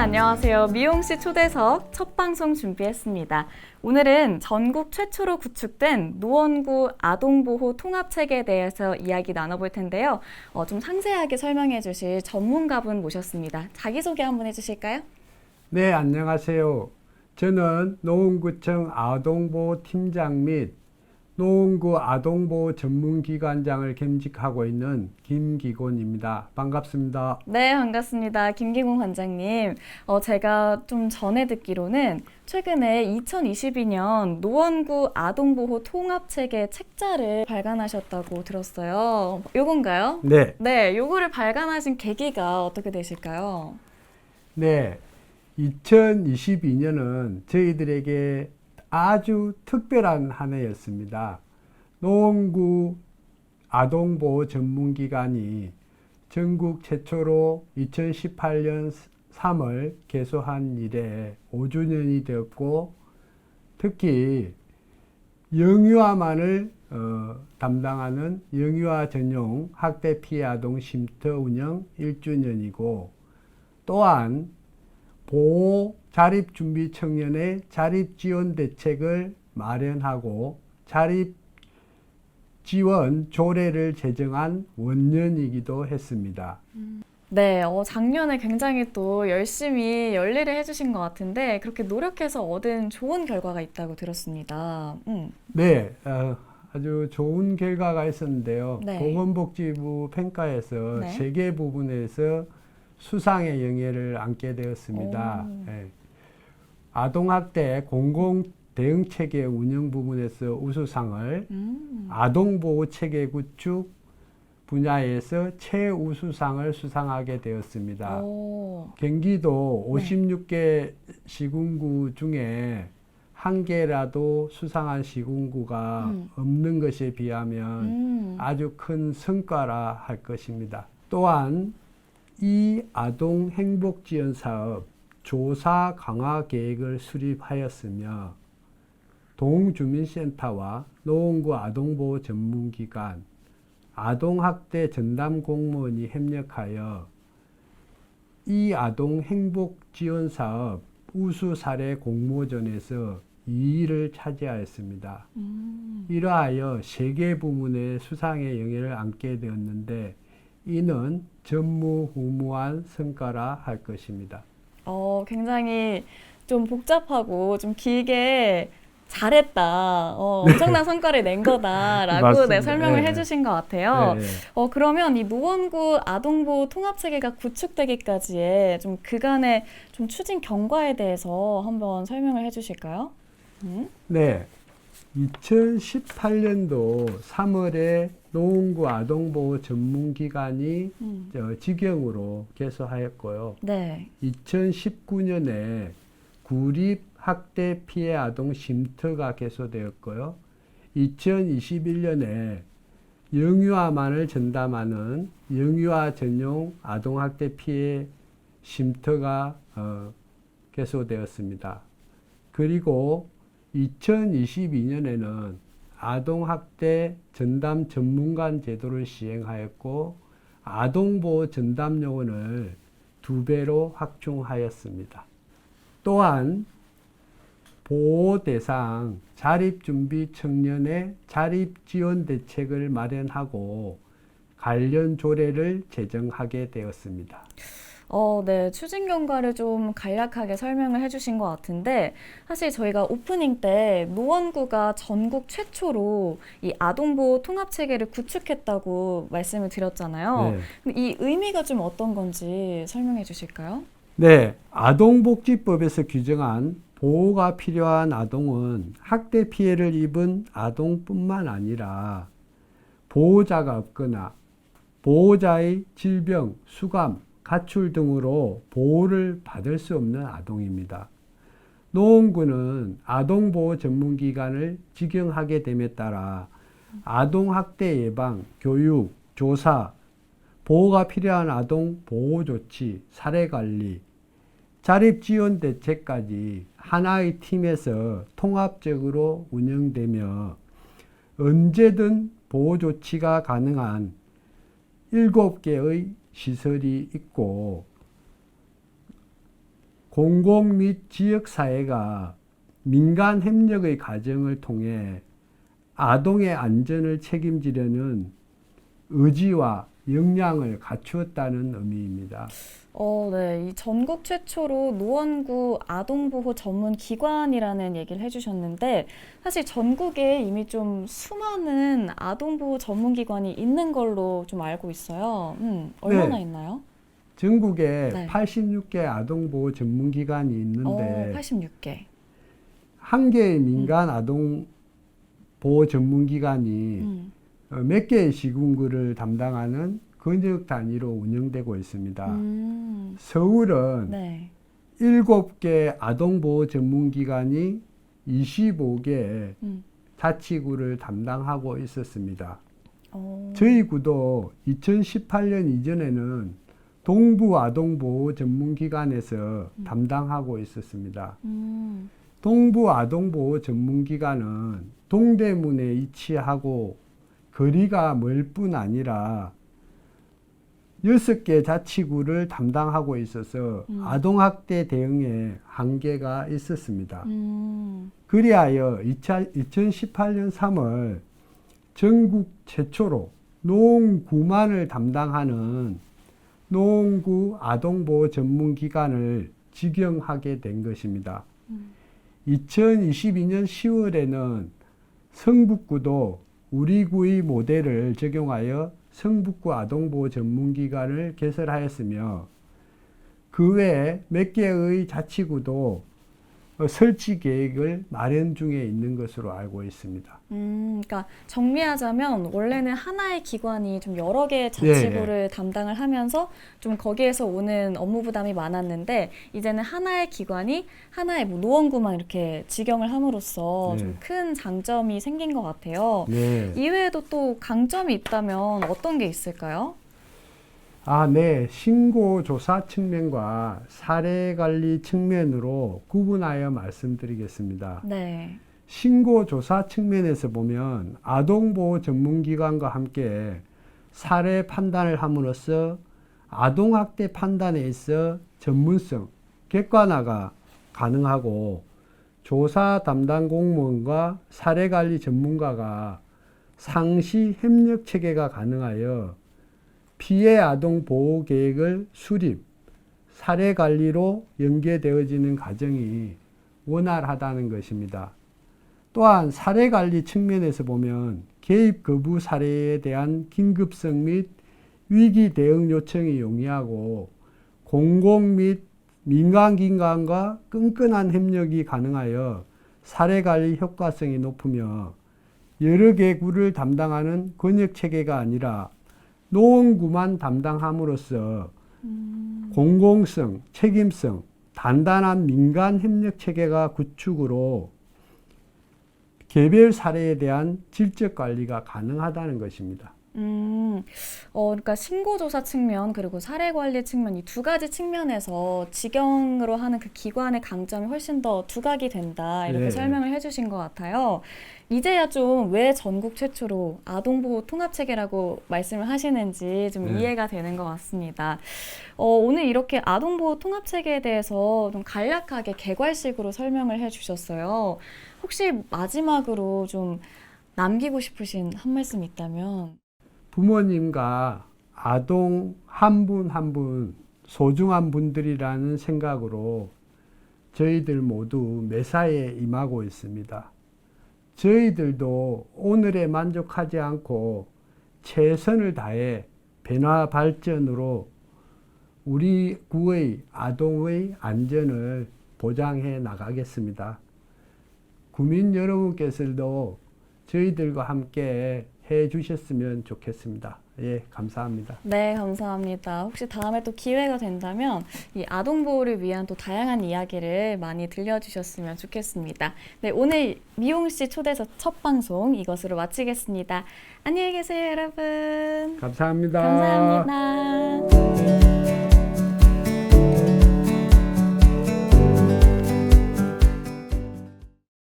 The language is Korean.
안녕하세요. 미용씨 초대석 첫 방송 준비했습니다. 오늘은 전국 최초로 구축된 노원구 아동보호 통합체계에 대해서 이야기 나눠볼 텐데요. 좀 상세하게 설명해 주실 전문가분 모셨습니다. 자기소개 한번 해주실까요? 네, 안녕하세요. 저는 노원구청 아동보호 팀장 및 노원구 아동보호 전문기관장을 겸직하고 있는 김기곤입니다. 반갑습니다. 네, 반갑습니다. 김기곤 관장님. 제가 좀 전에 듣기로는 최근에 2022년 노원구 아동보호 통합체계 책자를 발간하셨다고 들었어요. 요건가요? 네. 네, 요거를 발간하신 계기가 어떻게 되실까요? 네. 2022년은 저희들에게 아주 특별한 한 해였습니다. 노원구 아동보호 전문기관이 전국 최초로 2018년 3월 개소한 이래 5주년이 되었고, 특히 영유아만을 담당하는 영유아 전용 학대 피해 아동 쉼터 운영 1주년이고, 또한 보호 자립 준비 청년의 자립 지원 대책을 마련하고 자립 지원 조례를 제정한 원년이기도 했습니다. 네, 작년에 굉장히 또 열심히 열일을 해주신 것 같은데 그렇게 노력해서 얻은 좋은 결과가 있다고 들었습니다. 네, 아주 좋은 결과가 있었는데요. 네. 보건복지부 평가에서 네. 3개 부분에서 수상의 영예를 안게 되었습니다. 오. 예. 아동학대 공공 대응체계 운영 부분에서 우수상을, 아동보호체계 구축 분야에서 최우수상을 수상하게 되었습니다. 오. 경기도 네. 56개 시군구 중에 한 개라도 수상한 시군구가 없는 것에 비하면 아주 큰 성과라 할 것입니다. 또한 이 아동 행복 지원 사업 조사 강화 계획을 수립하였으며 동주민센터와 노원구 아동보호 전문기관, 아동학대 전담 공무원이 협력하여 이 아동 행복 지원 사업 우수 사례 공모전에서 2위를 차지하였습니다. 이러하여 3개 부문의 수상의 영예를 안게 되었는데, 이는 전무후무한 성과라 할 것입니다. 굉장히 좀 복잡하고 좀 길게 잘했다. 엄청난 성과를 낸 거다라고 맞습니다. 설명을 네. 해주신 것 같아요. 네. 그러면 이 노원구 아동보호 통합체계가 구축되기까지의 좀 그간의 좀 추진 경과에 대해서 한번 설명을 해주실까요? 네. 2018년도 3월에 노원구 아동보호 전문기관이 직영으로 개소하였고요. 네. 2019년에 구립학대 피해 아동 쉼터가 개소되었고요. 2021년에 영유아만을 전담하는 영유아 전용 아동학대 피해 쉼터가 개소되었습니다. 그리고 2022년에는 아동학대 전담 전문관 제도를 시행하였고, 아동보호 전담 요원을 2배로 확충하였습니다. 또한 보호 대상 자립준비 청년의 자립 지원 대책을 마련하고 관련 조례를 제정하게 되었습니다. 네. 추진 경과를 좀 간략하게 설명을 해주신 것 같은데, 사실 저희가 오프닝 때 노원구가 전국 최초로 이 아동보호 통합체계를 구축했다고 말씀을 드렸잖아요. 네. 그럼 이 의미가 좀 어떤 건지 설명해 주실까요? 네, 아동복지법에서 규정한 보호가 필요한 아동은 학대 피해를 입은 아동뿐만 아니라 보호자가 없거나 보호자의 질병, 수감, 가출 등으로 보호를 받을 수 없는 아동입니다. 노원구는 아동보호 전문기관을 직영하게 됨에 따라 아동학대 예방, 교육, 조사, 보호가 필요한 아동 보호조치, 사례관리, 자립지원 대책까지 하나의 팀에서 통합적으로 운영되며 언제든 보호조치가 가능한 7개의 시설이 있고, 공공 및 지역사회가 민간 협력의 과정을 통해 아동의 안전을 책임지려는 의지와 역량을 갖추었다는 의미입니다. 네. 이 전국 최초로 노원구 아동보호 전문 기관이라는 얘기를 해주셨는데, 사실 전국에 이미 좀 수많은 아동보호 전문 기관이 있는 걸로 좀 알고 있어요. 얼마나 네. 있나요? 전국에 네. 86개 아동보호 전문기관이 있는데 86개. 한 개의 민간 아동보호 전문기관이 몇 개의 시군구를 담당하는 권역 단위로 운영되고 있습니다. 서울은 네. 7개 아동보호 전문기관이 25개 자치구를 담당하고 있었습니다. 저희 구도 2018년 이전에는 동부 아동보호 전문기관에서 담당하고 있었습니다. 동부 아동보호 전문기관은 동대문에 위치하고 거리가 멀 뿐 아니라 6개 자치구를 담당하고 있어서 아동학대 대응에 한계가 있었습니다. 그리하여 2018년 3월 전국 최초로 노원구만을 담당하는 노원구 아동보호 전문기관을 직영하게 된 것입니다. 2022년 10월에는 성북구도 우리 구의 모델을 적용하여 성북구 아동보호 전문기관을 개설하였으며 그 외에 몇 개의 자치구도 설치 계획을 마련 중에 있는 것으로 알고 있습니다. 그러니까 정리하자면 원래는 하나의 기관이 좀 여러 개의 자치구를 담당을 하면서 좀 거기에서 오는 업무 부담이 많았는데 이제는 하나의 기관이 하나의 뭐 노원구만 이렇게 직영을 함으로써 좀 큰 장점이 생긴 것 같아요. 이외에도 또 강점이 있다면 어떤 게 있을까요? 네. 신고 조사 측면과 사례 관리 측면으로 구분하여 말씀드리겠습니다. 네. 신고 조사 측면에서 보면 아동보호 전문기관과 함께 사례 판단을 함으로써 아동학대 판단에 있어 전문성, 객관화가 가능하고 조사 담당 공무원과 사례 관리 전문가가 상시 협력 체계가 가능하여 피해 아동 보호 계획을 수립, 사례 관리로 연계되어지는 과정이 원활하다는 것입니다. 또한 사례 관리 측면에서 보면 개입 거부 사례에 대한 긴급성 및 위기 대응 요청이 용이하고 공공 및 민간기관과 끈끈한 협력이 가능하여 사례 관리 효과성이 높으며 여러 개 구를 담당하는 권역 체계가 아니라 노원구만 담당함으로써 공공성, 책임성, 단단한 민간 협력 체계가 구축으로 개별 사례에 대한 질적 관리가 가능하다는 것입니다. 그러니까 신고조사 측면 그리고 사례 관리 측면 이 두 가지 측면에서 직영으로 하는 그 기관의 강점이 훨씬 더 두각이 된다 이렇게 설명을 해주신 것 같아요. 이제야 좀 왜 전국 최초로 아동보호 통합체계라고 말씀을 하시는지 좀 이해가 되는 것 같습니다. 오늘 이렇게 아동보호 통합체계에 대해서 좀 간략하게 개괄식으로 설명을 해주셨어요. 혹시 마지막으로 좀 남기고 싶으신 한 말씀 있다면? 부모님과 아동 한 분 한 분 소중한 분들이라는 생각으로 저희들 모두 매사에 임하고 있습니다. 저희들도 오늘에 만족하지 않고 최선을 다해 변화 발전으로 우리 구의 아동의 안전을 보장해 나가겠습니다. 구민 여러분께서도 저희들과 함께 해 주셨으면 좋겠습니다. 예, 감사합니다. 네, 감사합니다. 혹시 다음에 또 기회가 된다면 이 아동보호를 위한 또 다양한 이야기를 많이 들려주셨으면 좋겠습니다. 네, 오늘 미용씨 초대석 첫 방송 이것으로 마치겠습니다. 안녕히 계세요, 여러분. 감사합니다. 감사합니다.